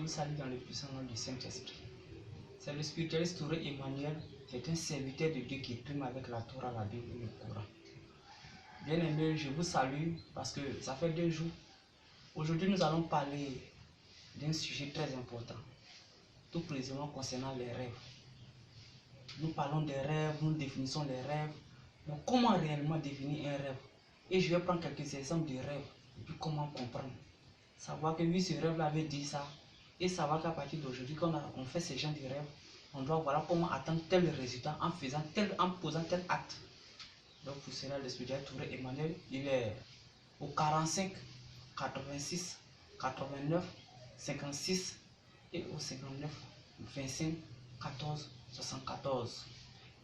vous salue dans le puissant nom du Saint-Esprit. C'est le spiritualiste Touré Emmanuel, qui est un serviteur de Dieu qui prime avec la Torah, la Bible et le Coran. Bien aimé, je vous salue parce que ça fait 2 jours. Aujourd'hui, nous allons parler d'un sujet très important, tout précisément concernant les rêves. Nous parlons des rêves, nous définissons les rêves, mais comment réellement définir un rêve? Et je vais prendre quelques exemples de rêves, et puis comment comprendre. Savoir que oui, ce rêve-là avait dit ça, et savoir qu'à partir d'aujourd'hui, quand on fait ce genre de rêve, on doit voir comment atteindre tel résultat en posant tel acte. Donc pour cela, le spirituel Touré Emmanuel, il est au 45 86 89 56 et au 59 25 14 74.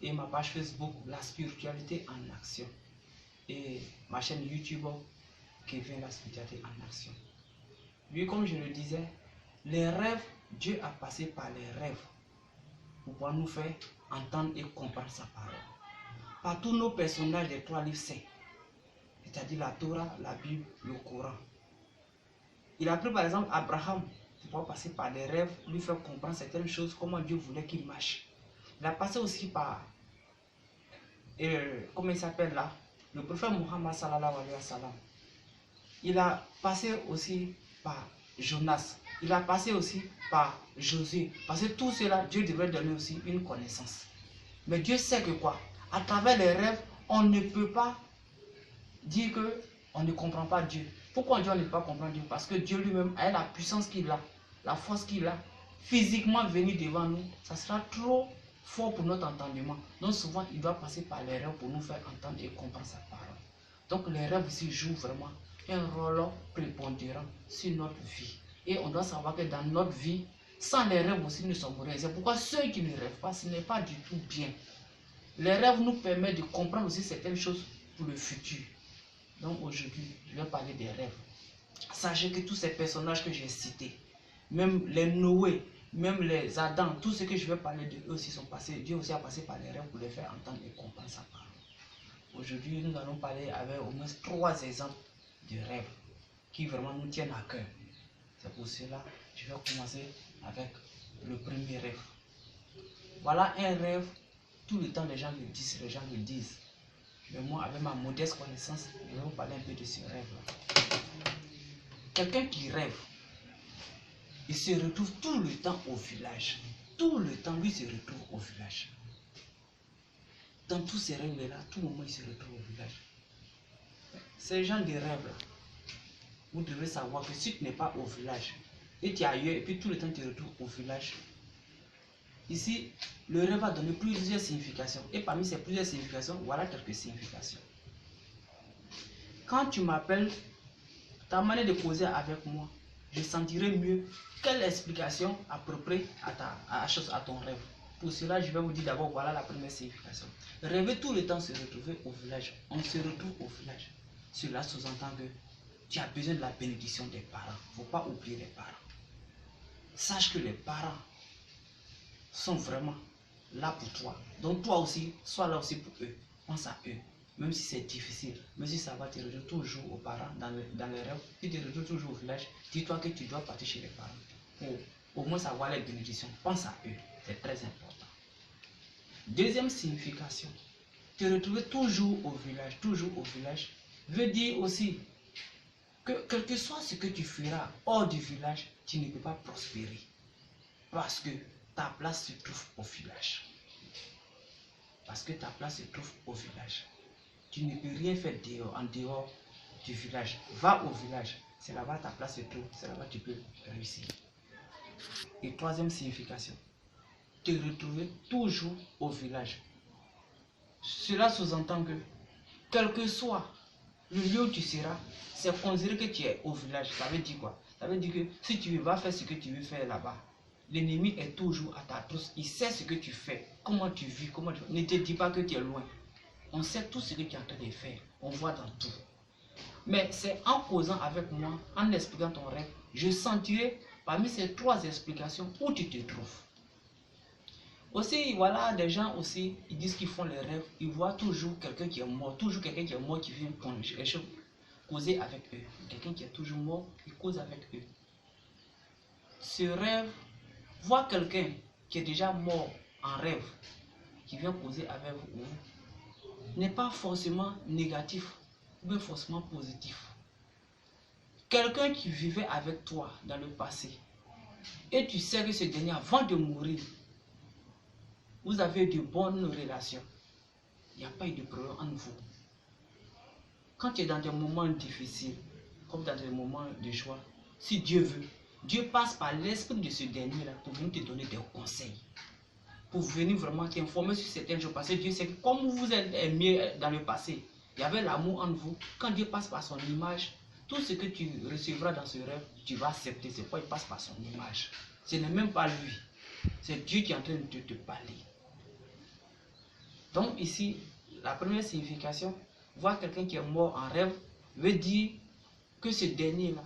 Et ma page Facebook, La Spiritualité en Action. Et ma chaîne YouTube, Kevin La Spiritualité en Action. Oui, comme je le disais, les rêves, Dieu a passé par les rêves pour pouvoir nous faire entendre et comprendre sa parole. Par tous nos personnages des 3 livres saints, c'est-à-dire la Torah, la Bible, le Coran. Il a pris par exemple Abraham pour pouvoir passer par des rêves, lui faire comprendre certaines choses, comment Dieu voulait qu'il marche. Il a passé aussi par, comment il s'appelle là, le prophète Mohammed sallallahu alayhi wa sallam. Il a passé aussi par Jonas. Il a passé aussi par Josué. Parce que tout cela, Dieu devrait donner aussi une connaissance. Mais Dieu sait que quoi? À travers les rêves, on ne peut pas dire que on ne comprend pas Dieu. Pourquoi on ne peut pas comprendre Dieu? Parce que Dieu lui-même a la puissance qu'il a, la force qu'il a, physiquement venir devant nous. Ça sera trop fort pour notre entendement. Donc souvent, il doit passer par les rêves pour nous faire entendre et comprendre sa parole. Donc les rêves aussi jouent vraiment un rôle prépondérant sur notre vie. Et on doit savoir que dans notre vie, sans les rêves aussi, nous sommes rien. C'est pourquoi ceux qui ne rêvent pas, ce n'est pas du tout bien. Les rêves nous permettent de comprendre aussi certaines choses pour le futur. Donc aujourd'hui, je vais parler des rêves. Sachez que tous ces personnages que j'ai cités, même les Noé, même les Adam, tout ce que je vais parler de eux aussi sont passés. Dieu aussi a passé par les rêves pour les faire entendre et comprendre sa parole. Aujourd'hui, nous allons parler avec au moins 3 exemples de rêves qui vraiment nous tiennent à cœur. C'est pour cela que je vais commencer avec le premier rêve. Voilà un rêve, tout le temps les gens le disent. Mais moi, avec ma modeste connaissance, je vais vous parler un peu de ce rêve-là. Quelqu'un qui rêve, il se retrouve tout le temps au village. Tout le temps, lui se retrouve au village. Dans tous ces rêves-là, tout moment, il se retrouve au village. Ces gens de rêves-là, vous devez savoir que si tu n'es pas au village, et tu es ailleurs, et puis tout le temps tu te retrouves au village, ici, le rêve va donner plusieurs significations. Et parmi ces plusieurs significations, voilà quelques significations. Quand tu m'appelles, ta manière de causer avec moi, je sentirai mieux quelle explication appropriée à ton rêve. Pour cela, je vais vous dire d'abord, voilà la première signification. Rêver tout le temps, se retrouver au village. On se retrouve au village. Cela sous-entend que tu as besoin de la bénédiction des parents. Il ne faut pas oublier les parents. Sache que les parents sont vraiment là pour toi. Donc toi aussi, sois là aussi pour eux. Pense à eux. Même si c'est difficile, même si ça va te retrouver toujours aux parents dans les rêves, tu te retrouves toujours au village, dis-toi que tu dois partir chez les parents. Pour au moins savoir les bénédictions. Pense à eux. C'est très important. Deuxième signification. Te retrouver toujours au village, veut dire aussi que quel que soit ce que tu feras hors du village, tu ne peux pas prospérer. Parce que ta place se trouve au village. Parce que ta place se trouve au village. Tu ne peux rien faire en dehors du village. Va au village. C'est là-bas ta place se trouve. C'est là-bas que tu peux réussir. Et troisième signification. Te retrouver toujours au village. Cela sous-entend que, quel que soit le lieu où tu seras, c'est considéré que tu es au village. Ça veut dire quoi? Ça veut dire que si tu vas faire ce que tu veux faire là-bas, l'ennemi est toujours à ta trousse. Il sait ce que tu fais, comment tu vis, comment tu... Ne te dis pas que tu es loin. On sait tout ce que tu es en train de faire. On voit dans tout. Mais c'est en causant avec moi, en expliquant ton rêve, je sentirai parmi ces 3 explications où tu te trouves. Aussi, voilà, des gens aussi, ils disent qu'ils font les rêves, ils voient toujours quelqu'un qui est mort, qui vient causer avec eux. Quelqu'un qui est toujours mort, il cause avec eux. ce rêve, voir quelqu'un qui est déjà mort en rêve, qui vient causer avec vous, n'est pas forcément négatif, mais forcément positif. Quelqu'un qui vivait avec toi dans le passé, et tu sais que ce dernier, avant de mourir, vous avez de bonnes relations. Il n'y a pas eu de problème entre vous. Quand tu es dans des moments difficiles, comme dans des moments de joie, si Dieu veut, Dieu passe par l'esprit de ce dernier-là pour venir te donner des conseils. Pour venir vraiment t'informer sur certaines choses. Parce que Dieu sait que comme vous êtes aimé dans le passé, il y avait l'amour entre vous. Quand Dieu passe par son image, tout ce que tu recevras dans ce rêve, tu vas accepter. C'est pourquoi il passe par son image. Ce n'est même pas lui. C'est Dieu qui est en train de te parler. Donc ici, la première signification, voir quelqu'un qui est mort en rêve, veut dire que ce dernier-là,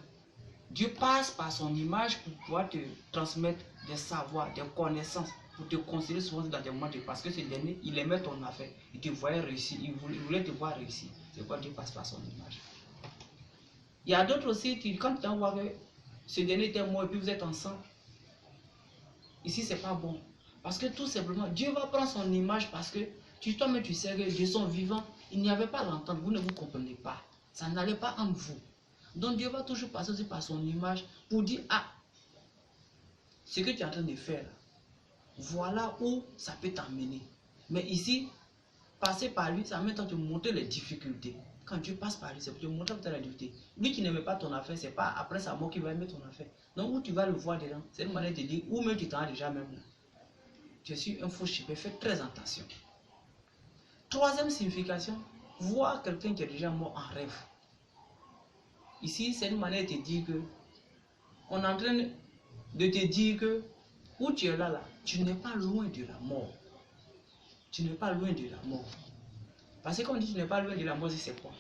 Dieu passe par son image pour pouvoir te transmettre des savoirs, des connaissances, pour te conseiller souvent dans des moments de... Parce que ce dernier, il aimait ton affaire, il te voyait réussir, il voulait te voir réussir. C'est pourquoi Dieu passe par son image. Il y a d'autres aussi, quand tu vois que ce dernier était mort et puis vous êtes ensemble, ici c'est pas bon. Parce que tout simplement, Dieu va prendre son image parce que toi-même tu sais que Dieu son vivant, il n'y avait pas l'entendre, vous ne vous comprenez pas. Ça n'allait pas entre vous. Donc Dieu va toujours passer aussi par son image pour dire, ah, ce que tu es en train de faire, voilà où ça peut t'emmener. Mais ici, passer par lui, ça met en te montrer les difficultés. Quand Dieu passe par lui, c'est pour te montrer que tu as la difficulté. Lui qui n'aimait pas ton affaire, c'est pas après sa mort qu'il va aimer ton affaire. Donc où tu vas le voir dedans, c'est une manière de dire, ou même tu t'en as déjà même là. Je suis un faux chipé, fais très attention. Troisième signification, voir quelqu'un qui est déjà mort en rêve. Ici, c'est une manière de te dire que, on est en train de te dire que, où tu es là, tu n'es pas loin de la mort. Tu n'es pas loin de la mort. Parce que quand on dit que tu n'es pas loin de la mort, c'est quoi?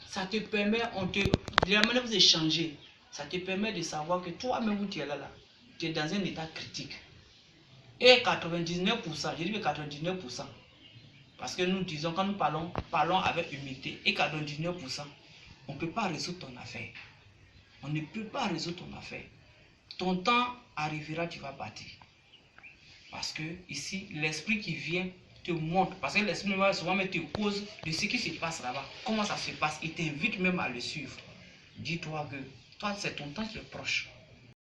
Ça te permet, de la manière où vous échangez, ça te permet de savoir que toi-même où tu es là, tu es dans un état critique. Et 99%, je dis que 99%, parce que nous disons, quand nous parlons avec humilité, et 99%, on ne peut pas résoudre ton affaire. On ne peut pas résoudre ton affaire. Ton temps arrivera, tu vas partir. Parce que ici, l'esprit qui vient te montre, parce que l'esprit va souvent mettre cause de ce qui se passe là-bas. Comment ça se passe? Il t'invite même à le suivre. Dis-toi que toi, c'est ton temps qui est proche.